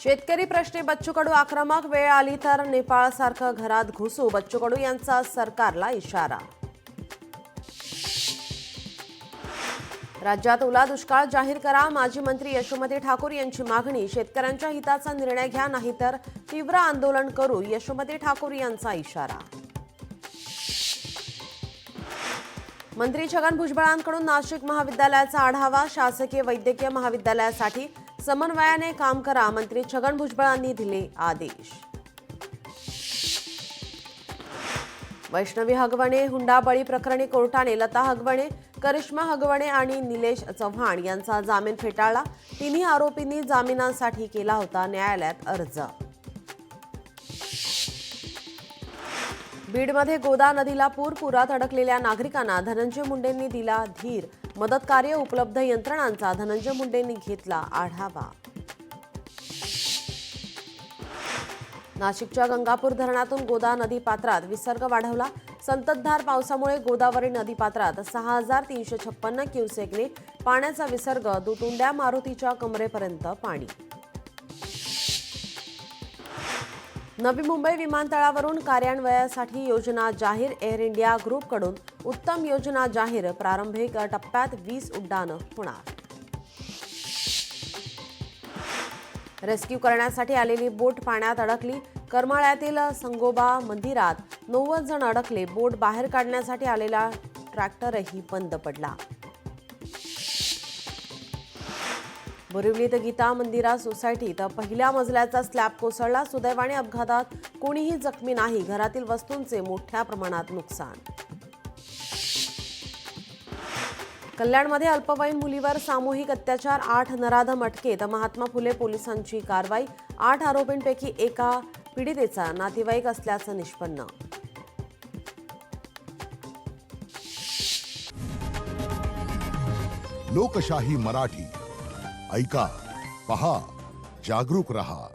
शेतकरी प्रश्नी बच्चू कडू आक्रमक, वेळ आली तर नेपाळसारखं घरात घुसू, बच्चू कडू यांचा सरकारला इशारा. राज्यात ओला दुष्काळ जाहीर करा, माजी मंत्री यशोमती ठाकूर यांची मागणी. शेतकऱ्यांच्या हिताचा निर्णय घ्या, नाहीतर तीव्र आंदोलन करू, यशोमती ठाकूर यांचा इशारा. मंत्री छगन भुजबळांकडून नाशिक महाविद्यालयाचा आढावा, शासकीय वैद्यकीय महाविद्यालयासाठी समन्वयाने काम करा, मंत्री छगन भुजबळांनी दिले आदेश. वैष्णवी हगवणे हुंडाबळी प्रकरणी कोर्टाने लता हगवणे, करिश्मा हगवणे आणि निलेश चव्हाण यांचा जामीन फेटाळला. तिन्ही आरोपींनी जामिनासाठी केला होता न्यायालयात अर्ज. बीडमध्ये गोदा नदीला पुरात अडकलेल्या नागरिकांना धनंजय मुंडेंनी दिला धीर, मदत कार्य उपलब्ध यंत्रणांचा धनंजय मुंडेंनी घेतला आढावा. नाशिकच्या गंगापूर धरणातून गोदा नदी पात्रात विसर्ग वाढवला. संततधार पावसामुळे गोदावरी नदी पात्रात 6,356 क्युसेकने पाण्याचा विसर्ग, दुतुंड्या मारुतीच्या कमरेपर्यंत पाणी. नवी मुंबई विमानतळावरून कार्यान्वयासाठी योजना जाहीर, एअर इंडिया ग्रुपकडून उत्तम योजना जाहीर, प्रारंभिक टप्प्यात 20 उड्डाणं होणार. रेस्क्यू करण्यासाठी आलेली बोट पाण्यात अडकली. करमाळ्यातील संगोबा मंदिरात 90 जण अडकले. बोट बाहेर काढण्यासाठी आलेला ट्रॅक्टरही बंद पडला. बोरिवलीत गीता मंदिरा सोसायटीत पहिल्या मजल्याचा स्लॅब कोसळला. सुदैवाने अपघातात कोणीही जखमी नाही. घरातील वस्तूंचे मोठ्या प्रमाणात नुकसान. कल्याणमध्ये अल्पवयीन मुलीवर सामूहिक अत्याचार, 8 नराधम अटकेत. महात्मा फुले पोलिसांची कारवाई. 8 आरोपींपैकी एका पीडितेचा नातेवाईक असल्याचं निष्पन्न. लोकशाही मराठी ऐका, पहा, जागरूक रहा.